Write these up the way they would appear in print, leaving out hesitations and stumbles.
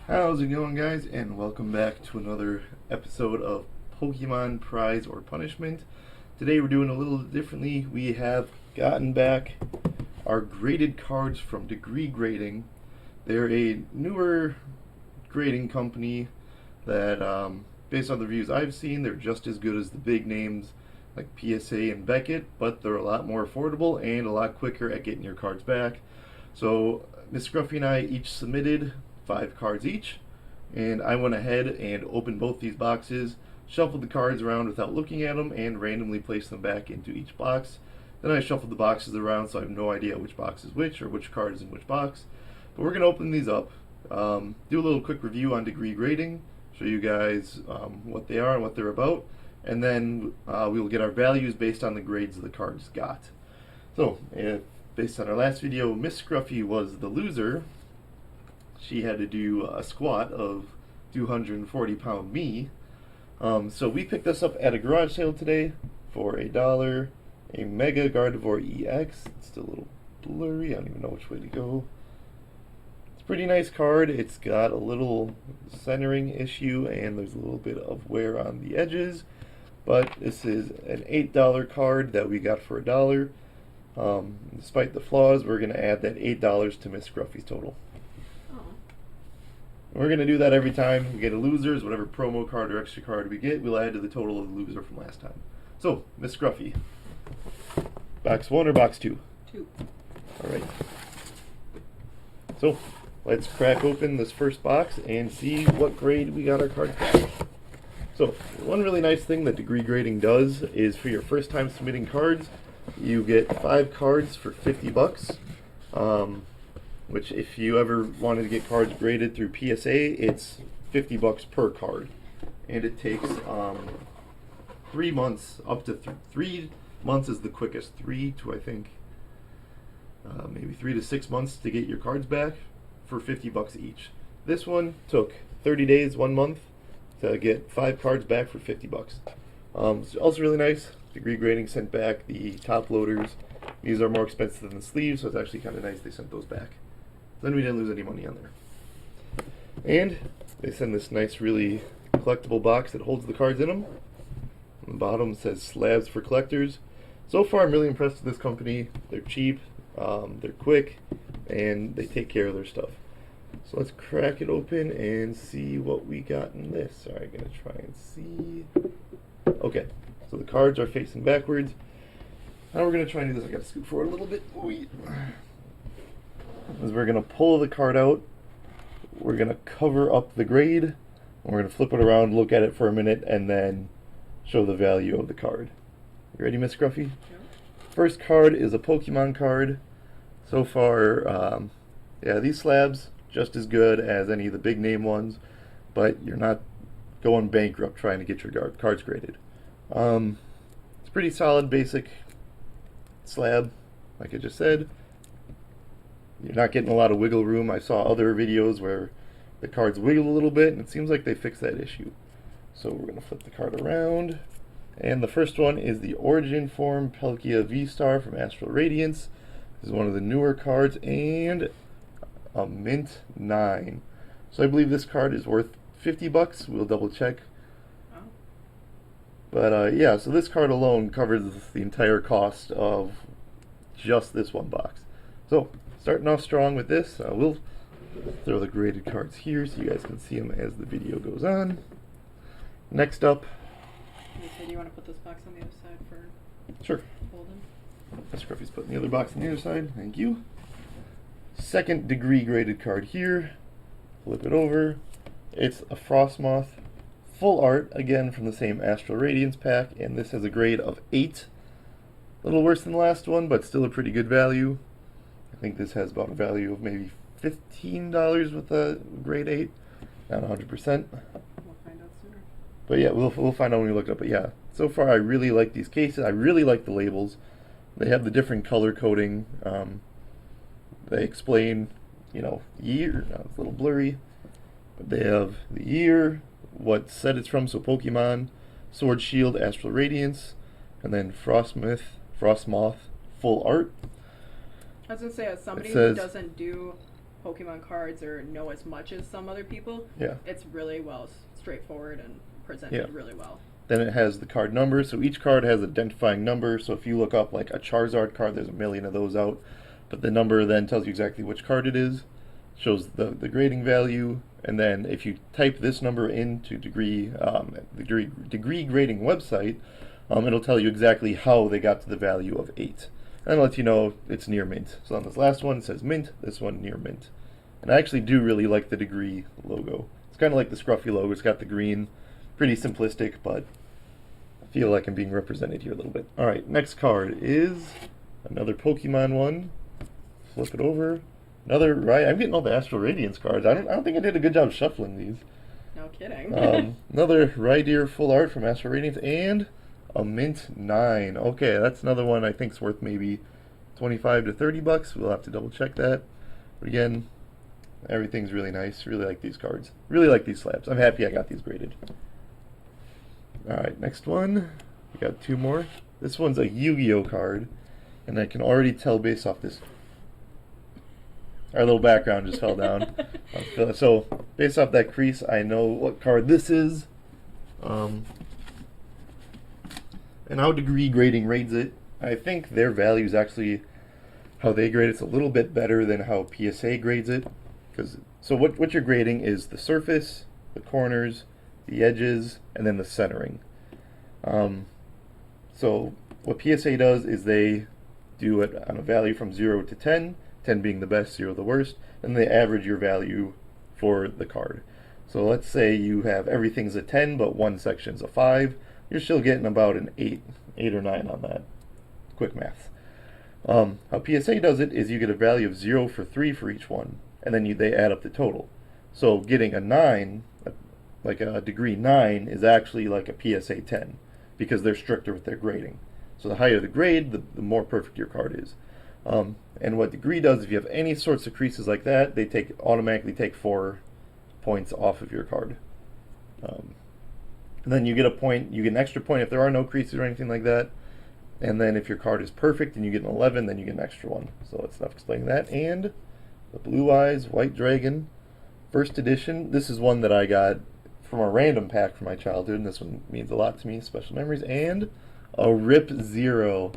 How's it going, guys? And welcome back to another episode of Pokemon Prize or Punishment. Today we're doing a little differently. We have gotten back our graded cards from Degree Grading. They're a newer grading company that, based on the reviews I've seen, they're just as good as the big names like PSA and Beckett, but they're a lot more affordable and a lot quicker at getting your cards back. So Miss Scruffy and I each submitted 5 cards each, and I went ahead and opened both these boxes, shuffled the cards around without looking at them, and randomly placed them back into each box. Then I shuffled the boxes around so I have no idea which box is which or which card is in which box. But we're going to open these up, do a little quick review on Degree Grading, show you guys what they are and what they're about, and then we will get our values based on the grades the cards got. So, based on our last video, Miss Scruffy was the loser. She had to do a squat of 240-pound me. So we picked this up at a garage sale today for $1. A Mega Gardevoir EX. It's still a little blurry. I don't even know which way to go. It's a pretty nice card. It's got a little centering issue and there's a little bit of wear on the edges. But this is an $8 card that we got for $1. Despite the flaws, we're going to add that $8 to Miss Scruffy's total. We're going to do that every time we get a loser. Whatever promo card or extra card we get, we'll add to the total of the loser from last time. So, Miss Scruffy, box 1 or box 2? 2. Alright. So, let's crack open this first box and see what grade we got our cards back. So, one really nice thing that Degree Grading does is for your first time submitting cards, you get 5 cards for $50. Which if you ever wanted to get cards graded through PSA, it's $50 per card. And it takes 3 months, up to 3 months is the quickest. 3 to, I think, maybe 3 to 6 months to get your cards back for $50 each. This one took 30 days, 1 month to get 5 cards back for $50. It's also really nice. Degree Grading sent back the top loaders. These are more expensive than the sleeves, so it's actually kind of nice they sent those back. Then we didn't lose any money on there. And they send this nice, really collectible box that holds the cards in them. On the bottom says slabs for collectors. So far, I'm really impressed with this company. They're cheap, they're quick, and they take care of their stuff. So let's crack it open and see what we got in this. Alright, gonna try and see. Okay, so the cards are facing backwards. Now we're gonna try and do this. I gotta scoot forward a little bit. Is we're going to pull the card out, we're going to cover up the grade, and we're going to flip it around, look at it for a minute, and then show the value of the card. You ready, Miss Scruffy? Yeah. First card is a Pokemon card. So far, yeah, these slabs, just as good as any of the big name ones, but you're not going bankrupt trying to get your cards graded. It's pretty solid, basic slab, like I just said. You're not getting a lot of wiggle room. I saw other videos where the cards wiggle a little bit, and it seems like they fixed that issue. So we're going to flip the card around. And the first one is the Origin Form Palkia V-Star from Astral Radiance. This is one of the newer cards, and a mint 9. So I believe this card is worth $50. We'll double check. Oh. But yeah, so this card alone covers the entire cost of just this one box. So, starting off strong with this, we'll throw the graded cards here so you guys can see them as the video goes on. Next up... Okay, do you want to put this box on the other side for Sure. holding? Miss Scruffy's putting the other box on the other side. Thank you. Second degree graded card here. Flip it over. It's a Frostmoth. Full art, again from the same Astral Radiance pack, and this has a grade of 8. A little worse than the last one, but still a pretty good value. I think this has about a value of maybe $15 with a grade 8. Not 100%. We'll find out sooner. But yeah, we'll find out when we look it up. But yeah, so far I really like these cases. I really like the labels. They have the different color coding. They explain, you know, year. Now it's a little blurry. But they have the year, what set it's from, so Pokemon, Sword Shield, Astral Radiance, and then Frostmoth, full art. I was going to say, as somebody says- who doesn't do Pokemon cards or know as much as some other people, Yeah. it's really straightforward and presented really well. Then it has the card number. So each card has an identifying number. So if you look up like a Charizard card, there's a million of those out. But the number then tells you exactly which card it is, shows the grading value, and then if you type this number into the degree grading website, it'll tell you exactly how they got to the value of 8. And it'll let you know it's near mint. So on this last one it says mint, this one near mint. And I actually do really like the degree logo. It's kind of like the Scruffy logo. It's got the green, pretty simplistic, but I feel like I'm being represented here a little bit. Alright, next card is another Pokemon one. Flip it over. Another, right? I'm getting all the Astral Radiance cards. I don't think I did a good job shuffling these. No kidding. Another Rhyhorn full art from Astral Radiance and a Mint 9. Okay, that's another one I think's worth maybe 25 to 30 bucks. We'll have to double check that. But again, everything's really nice. Really like these cards. Really like these slabs. I'm happy I got these graded. Alright, next one. We got 2 more. This one's a Yu-Gi-Oh card, and I can already tell based off this. Our little background just fell down. So, based off that crease, I know what card this is. And how degree grading rates it. I think their value is actually how they grade it's a little bit better than how PSA grades it. So what you're grading is the surface, the corners, the edges, and then the centering. So what PSA does is they do it on a value from 0 to 10, 10 being the best, 0 the worst, and they average your value for the card. So let's say you have everything's a 10, but one section's a 5. You're still getting about an 8 or 9 on that. Quick math. How PSA does it is you get a value of 0 for 3 for each one, and then they add up the total. So getting a 9, like a degree 9, is actually like a PSA 10, because they're stricter with their grading. So the higher the grade, the more perfect your card is. And what degree does, if you have any sorts of creases like that, they automatically take 4 points off of your card. And then you get an extra point if there are no creases or anything like that. And then if your card is perfect and you get an 11, then you get an extra one. So that's enough explaining that. And the Blue Eyes White Dragon, first edition. This is one that I got from a random pack from my childhood, and this one means a lot to me, special memories. And a Rip Zero.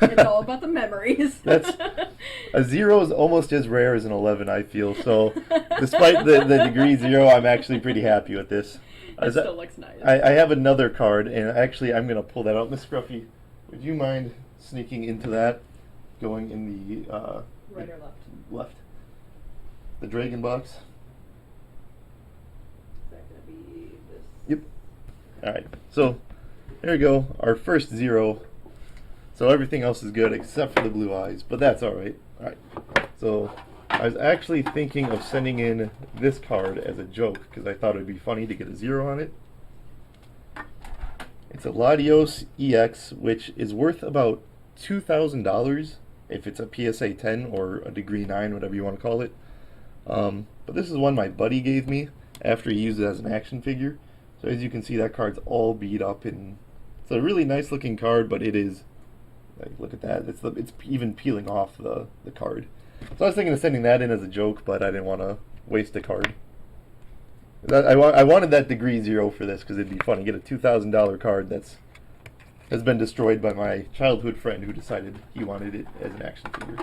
It's all about the memories. A 0 is almost as rare as an 11, I feel. So despite the degree 0, I'm actually pretty happy with this. It still looks nice. I have another card, and actually I'm going to pull that out. Miss Scruffy, would you mind sneaking into that? Going in the... right or left? Left. The Dragon box. Is that going to be this? Yep. Alright, so there you go. Our first 0. So everything else is good except for the Blue Eyes, but that's alright. Alright, so I was actually thinking of sending in this card as a joke because I thought it would be funny to get a 0 on it. It's a Latios EX, which is worth about $2,000 if it's a PSA 10 or a degree 9, whatever you want to call it. But this is one my buddy gave me after he used it as an action figure. So as you can see, that card's all beat up, and it's a really nice looking card, but it is... Like, look at that. It's even peeling off the card. So I was thinking of sending that in as a joke, but I didn't want to waste a card. I wanted that degree 0 for this because it'd be funny. Get a $2,000 card has been destroyed by my childhood friend who decided he wanted it as an action figure.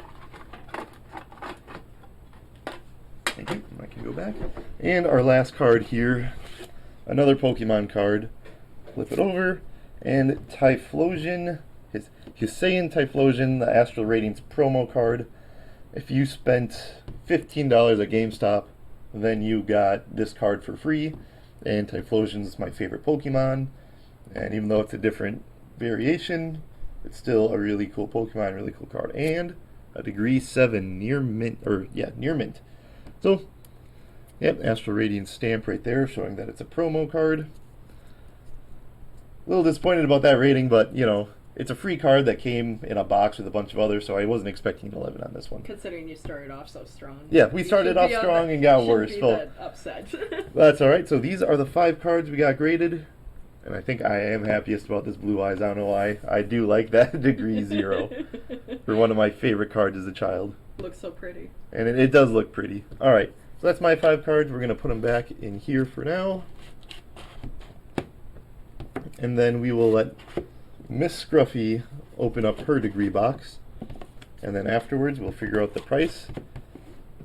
Thank you. I can go back. And our last card here, another Pokemon card. Flip it over, and Typhlosion. Hussein Typhlosion, the Astral Radiance promo card. If you spent $15 at GameStop, then you got this card for free. And Typhlosion is my favorite Pokemon. And even though it's a different variation, it's still a really cool Pokemon, really cool card. And a degree 7 near mint, near mint. So, yep, Astral Radiance stamp right there showing that it's a promo card. A little disappointed about that rating, but, you know, it's a free card that came in a box with a bunch of others, so I wasn't expecting an 11 on this one. Considering you started off so strong. Yeah, we started off strong and got worse. That upset. That's alright. So these are the 5 cards we got graded, and I think I am happiest about this Blue Eyes. I don't know why. I do like that degree 0. for one of my favorite cards as a child. Looks so pretty. And it does look pretty. Alright, so that's my 5 cards. We're going to put them back in here for now. And then we will let Miss Scruffy open up her degree box. And then afterwards we'll figure out the price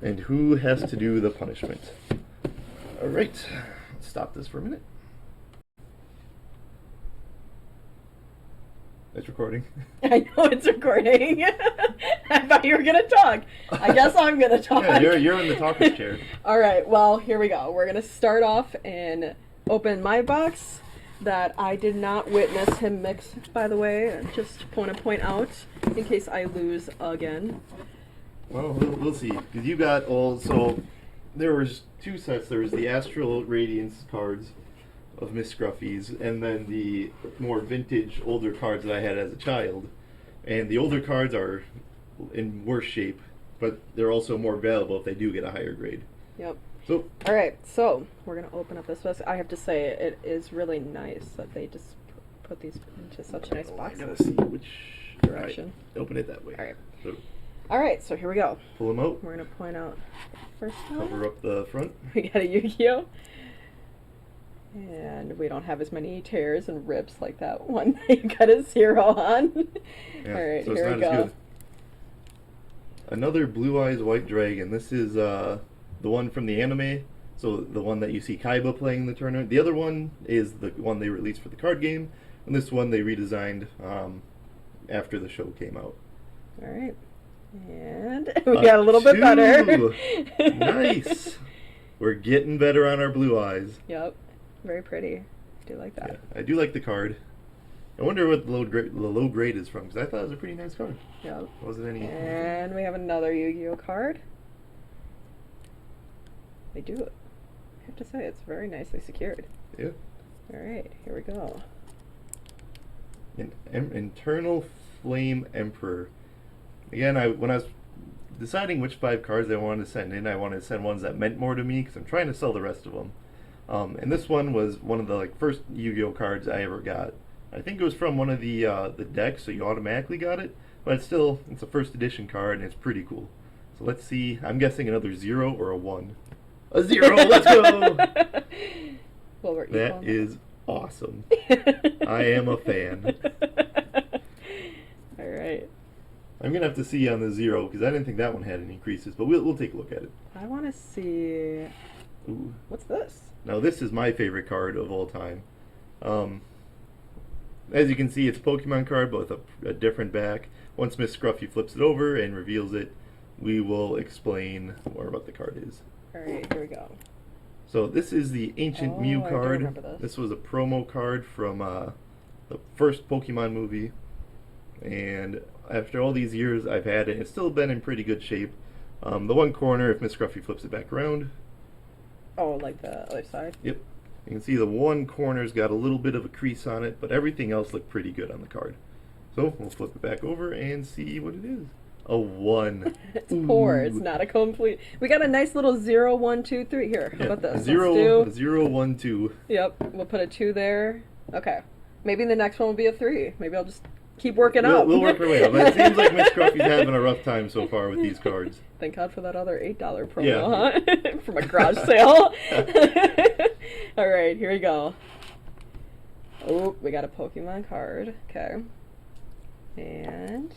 and who has to do the punishment. Alright, let's stop this for a minute. It's recording. I know it's recording. I thought you were going to talk. I guess I'm going to talk. Yeah, you're in the talker's chair. All right, well, here we go. We're going to start off and open my box that I did not witness him mix, by the way. Just want to point out in case I lose again. Well, we'll see. Because you got all... So, there was 2 sets. There was the Astral Radiance cards of Miss Scruffy's, and then the more vintage, older cards that I had as a child. And the older cards are in worse shape, but they're also more valuable if they do get a higher grade. Yep. So, all right, so we're going to open up this box. I have to say, it is really nice that they just put these into such nice boxes. I gotta see which direction. Right, open it that way. All right. So, all right, so here we go. Pull them out. We're going to point out first one. Cover up the front. We got a Yu-Gi-Oh! And we don't have as many tears and rips like that one that you got a 0 on. Yeah, all right, so it's here not we as go. good. Another Blue Eyes White Dragon. This is the one from the anime. So the one that you see Kaiba playing in the tournament. The other one is the one they released for the card game. And this one they redesigned after the show came out. All right. And we got a little bit better. Nice. We're getting better on our Blue Eyes. Yep. Very pretty. I do like that. Yeah, I do like the card. I wonder what the low grade is from, because I thought it was a pretty nice card. Yep. Wasn't any... And we have another Yu-Gi-Oh card. I do. I have to say, it's very nicely secured. Yeah. All right, here we go. An Internal Flame Emperor. Again, when I was deciding which 5 cards I wanted to send in, I wanted to send ones that meant more to me, because I'm trying to sell the rest of them. And this one was one of the first Yu-Gi-Oh cards I ever got. I think it was from one of the decks, so you automatically got it. But it's a first edition card, and it's pretty cool. So let's see. I'm guessing another 0 or a 1. A 0. Let's go. Well, we're that is awesome. I am a fan. All right. I'm gonna have to see on the 0 because I didn't think that one had any creases, but we'll take a look at it. I want to see. Ooh. What's this? Now this is my favorite card of all time. As you can see, it's a Pokemon card, but with a different back. Once Miss Scruffy flips it over and reveals it, we will explain more what the card is. All right, here we go. So this is the Ancient Mew I do card. remember this. This was a promo card from the first Pokemon movie. And after all these years I've had it, it's still been in pretty good shape. The one corner, if Miss Scruffy flips it back around. Oh, like the other side? Yep. You can see the one corner's got a little bit of a crease on it, but everything else looked pretty good on the card. So we'll flip it back over and see what it is. A 1. It's poor. It's not a complete. We got a nice little 0, 1, 2, 3 here. How about this? A 0, 1, 2. Yep. We'll put a 2 there. Okay. Maybe the next one will be a 3. Maybe I'll just keep working up. We'll work our way up. But it seems like Miss Scruffy's having a rough time so far with these cards. Thank God for that other $8 promo, Yeah. huh? From a garage sale. All right, here we go. Oh, we got a Pokemon card. Okay. And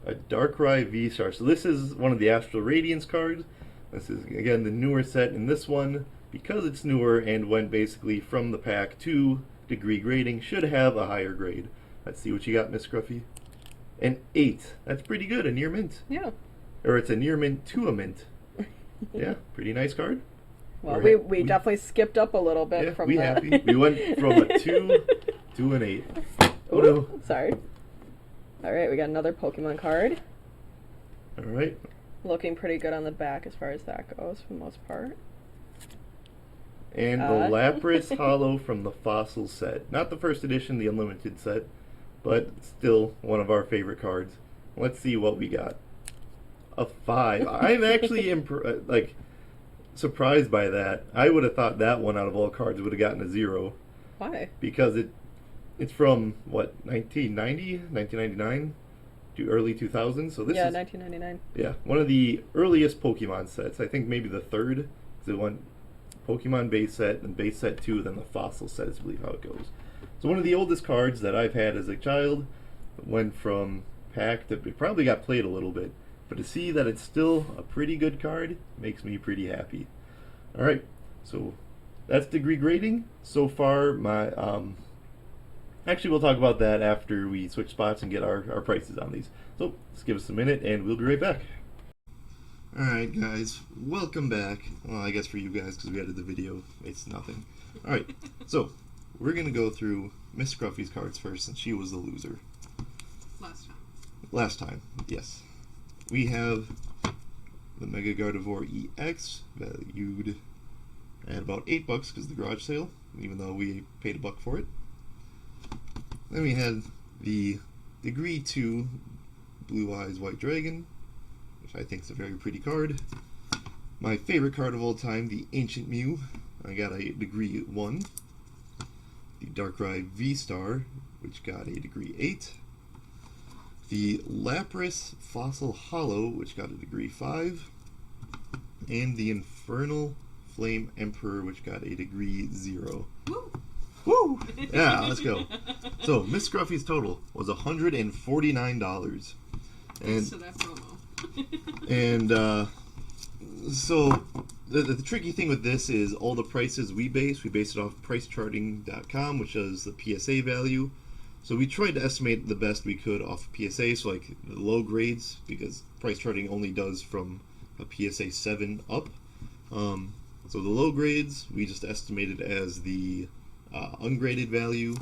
A Darkrai V-Star. So this is one of the Astral Radiance cards. This is, again, the newer set. And this one, because it's newer and went basically from the pack to degree grading, should have a higher grade. Let's see what you got, Miss Scruffy. An 8. That's pretty good. A near mint. yeah. Or it's a near mint to a mint. Yeah, pretty nice card. Well, we definitely skipped up a little bit yeah, from we that. happy. We went from a 2 to an 8. Oh no. Sorry. All right, we got another Pokemon card. All right. Looking pretty good on the back as far as that goes for the most part. And the Lapras Hollow from the Fossil set. Not the first edition, the Unlimited set, but still one of our favorite cards. Let's see what we got. A 5. I'm actually surprised by that. I would have thought that one out of all cards would have gotten a 0. Why? Because it's from, what, 1990? 1999? early 2000s. So this Yeah, is 1999. yeah, one of the earliest Pokemon sets. I think maybe the third. 'Cause it went Pokemon base set, then base set 2, then the fossil set is I believe how it goes. So one of the oldest cards that I've had as a child. Went from pack to it probably got played a little bit, but to see that it's still a pretty good card makes me pretty happy. All right, so that's degree grading so far. My actually we'll talk about that after we switch spots and get our prices on these. So let's give us a minute and we'll be right back. All right, guys, welcome back. Well, I guess for you guys because we edited the video, it's nothing. All right, so we're gonna go through Miss Scruffy's cards first, since she was the loser. Last time, yes. We have the Mega Gardevoir EX, valued at about $8 because of the garage sale, even though we paid $1 for it. Then we had the Degree 2 Blue Eyes White Dragon, which I think is a very pretty card. My favorite card of all time, the Ancient Mew. I got a Degree 1. The Darkrai V-Star, which got a Degree 8. The Lapras Fossil Hollow, which got a Degree 5. And the Infernal Flame Emperor, which got a Degree 0. Woo! Woo! Yeah, let's go. So, Miss Scruffy's total was $149. And So that promo. and so the tricky thing with this is all the prices we base it off pricecharting.com, which is the PSA value. So we tried to estimate the best we could off of PSA, so like the low grades, because price charting only does from a PSA 7 up. So the low grades we just estimated as the ungraded value.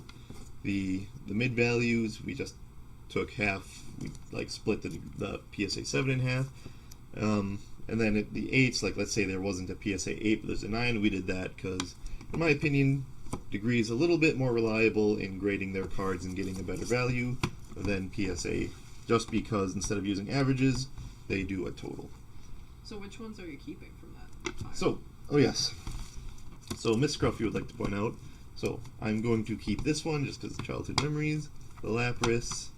The mid values we just took half. We like split the PSA 7 in half. And then the 8s, like let's say there wasn't a PSA 8 but there's a 9, we did that because in my opinion Degree is a little bit more reliable in grading their cards and getting a better value than PSA, just because instead of using averages, they do a total. So which ones are you keeping from that time? So, oh yes. So Miss Scruffy would like to point out, so I'm going to keep this one just because of childhood memories, the Lapras,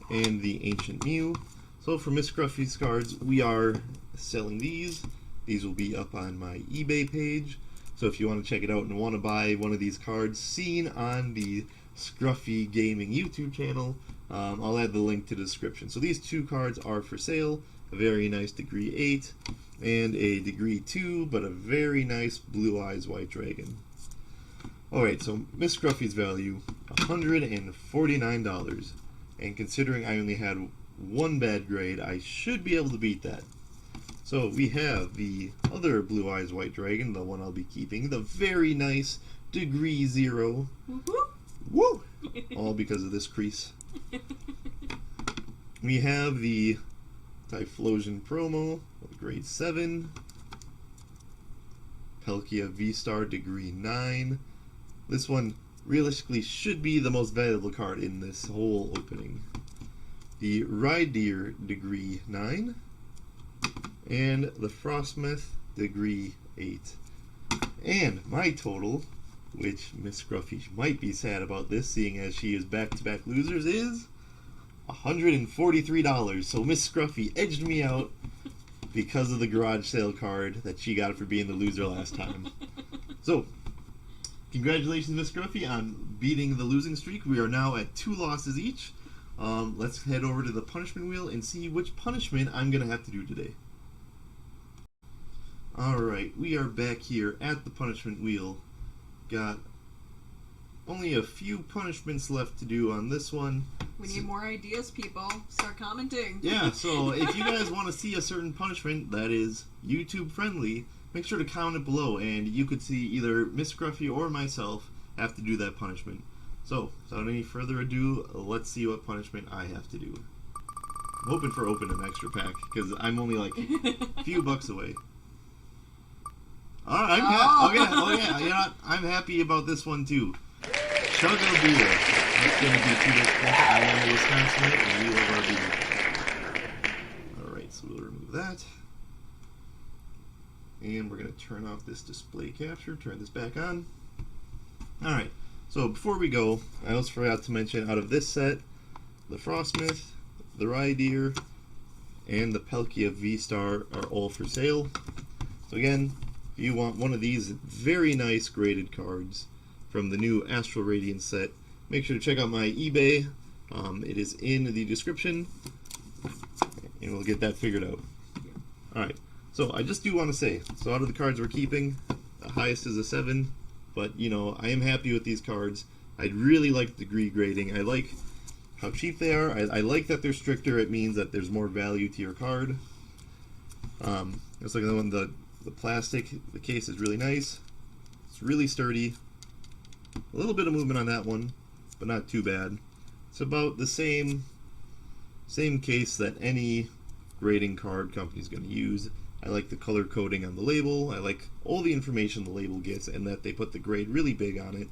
and the Ancient Mew. So for Miss Scruffy's cards, we are selling these. These will be up on my eBay page. So if you want to check it out and want to buy one of these cards seen on the Scruffy Gaming YouTube channel, I'll add the link to the description. So these two cards are for sale. A very nice Degree 8 and a Degree 2, but a very nice Blue Eyes White Dragon. Alright, so Miss Scruffy's value, $149. And considering I only had one bad grade, I should be able to beat that. So we have the other Blue Eyes White Dragon, the one I'll be keeping, the very nice Degree 0. Woo! All because of this crease. We have the Typhlosion promo, grade 7. Palkia V-Star, Degree 9. This one realistically should be the most valuable card in this whole opening. The Rhydeer, Degree 9. And the Frostmith, Degree 8. And my total, which Miss Scruffy might be sad about this, seeing as she is back-to-back losers, is $143. So Miss Scruffy edged me out because of the garage sale card that she got for being the loser last time. So, congratulations, Miss Scruffy, on beating the losing streak. We are now at 2 losses each. Let's head over to the punishment wheel and see which punishment I'm going to have to do today. Alright, we are back here at the punishment wheel. Got only a few punishments left to do on this one. We need more ideas, people. Start commenting. Yeah, so if you guys want to see a certain punishment that is YouTube friendly, make sure to comment it below and you could see either Miss Scruffy or myself have to do that punishment. So, without any further ado, let's see what punishment I have to do. I'm hoping for open an extra pack because I'm only like a few bucks away. Alright, I'm happy about this one too. Chug a beer. That's going to be too difficult. I am a Wisconsinite and we love our beer. Alright, so we'll remove that. And we're going to turn off this display capture, turn this back on. Alright, so before we go, I also forgot to mention out of this set, the Frostmith, the Rydeer, and the Palkia V-Star are all for sale. So again, if you want one of these very nice graded cards from the new Astral Radiance set, make sure to check out my eBay. It is in the description, and we'll get that figured out. Alright, so I just do want to say, so out of the cards we're keeping, the highest is a 7, but you know, I am happy with these cards. I really like the degree grading. I like how cheap they are. I like that they're stricter. It means that there's more value to your card. It's like the plastic, the case is really nice. It's really sturdy. A little bit of movement on that one, but not too bad. It's about the same case that any grading card company is going to use. I like the color coding on the label. I like all the information the label gets, and that they put the grade really big on it.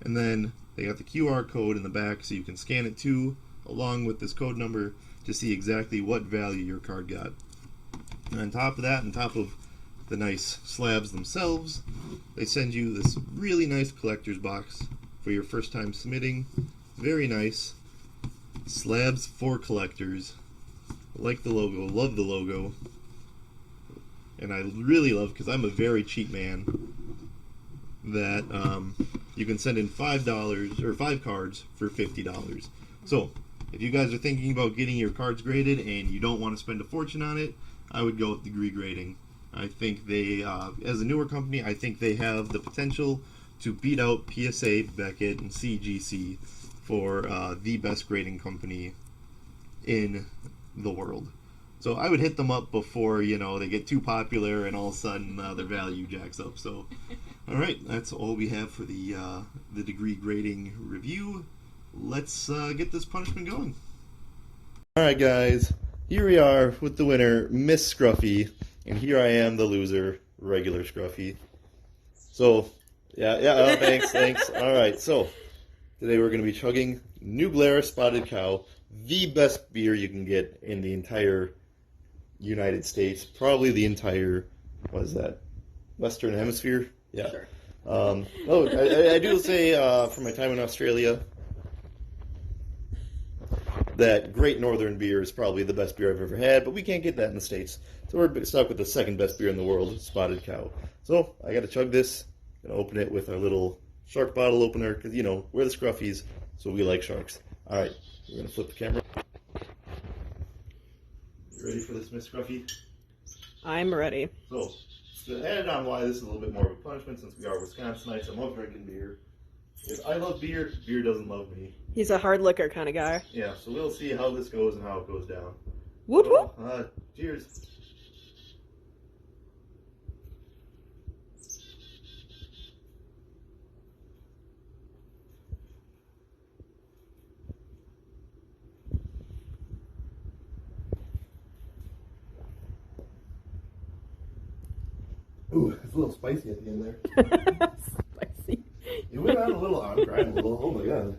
And then they got the QR code in the back so you can scan it too, along with this code number, to see exactly what value your card got. And on top of that, on top of the nice slabs themselves, they send you this really nice collector's box for your first time submitting. Very nice. Slabs for collectors. Like the logo, love the logo. And I really love, because I'm a very cheap man, that you can send in $5 or 5 cards for $50. So if you guys are thinking about getting your cards graded and you don't want to spend a fortune on it, I would go with degree grading. I think they, as a newer company, I think they have the potential to beat out PSA, Beckett, and CGC for the best grading company in the world. So I would hit them up before, you know, they get too popular and all of a sudden their value jacks up. So, all right, that's all we have for the degree grading review. Let's get this punishment going. All right, guys, here we are with the winner, Miss Scruffy, and here I am, the loser, regular Scruffy. So, yeah, thanks. All right, so today we're going to be chugging New Glarus Spotted Cow, the best beer you can get in the entire United States, probably the entire, what is that, Western Hemisphere? Yeah. Sure. I do say from my time in Australia that Great Northern beer is probably the best beer I've ever had, but we can't get that in the States. So we're stuck with the second best beer in the world, Spotted Cow. So I got to chug this. Gonna open it with our little shark bottle opener, because, you know, we're the Scruffies, so we like sharks. All right, we're going to flip the camera. You ready for this, Miss Scruffy? I'm ready. So, to add on why this is a little bit more of a punishment, since we are Wisconsinites, I love drinking beer. If I love beer, beer doesn't love me. He's a hard liquor kind of guy. Yeah, so we'll see how this goes and how it goes down. Whoop whoop. Cheers. Ooh, it's a little spicy at the end there. Spicy. It went on a little, I'm crying a little, oh my god.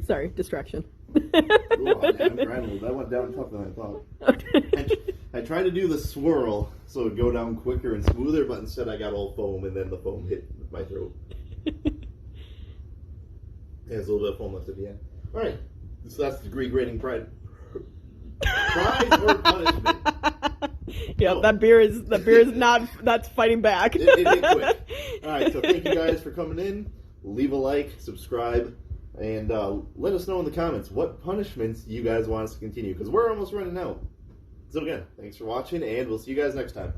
Sorry, distraction. Ooh, I'm crying a little. That went down tougher than I thought. Okay. I tried to do the swirl so it would go down quicker and smoother, but instead I got all foam, and then the foam hit my throat. There's a little bit of foam left at the end. Alright, so that's degree grading prize or punishment. Yeah, Oh. that beer is not, that's fighting back. It hit quick. Alright, so thank you guys for coming in. Leave a like, subscribe, and let us know in the comments what punishments you guys want us to continue, because we're almost running out. So again, thanks for watching, and we'll see you guys next time.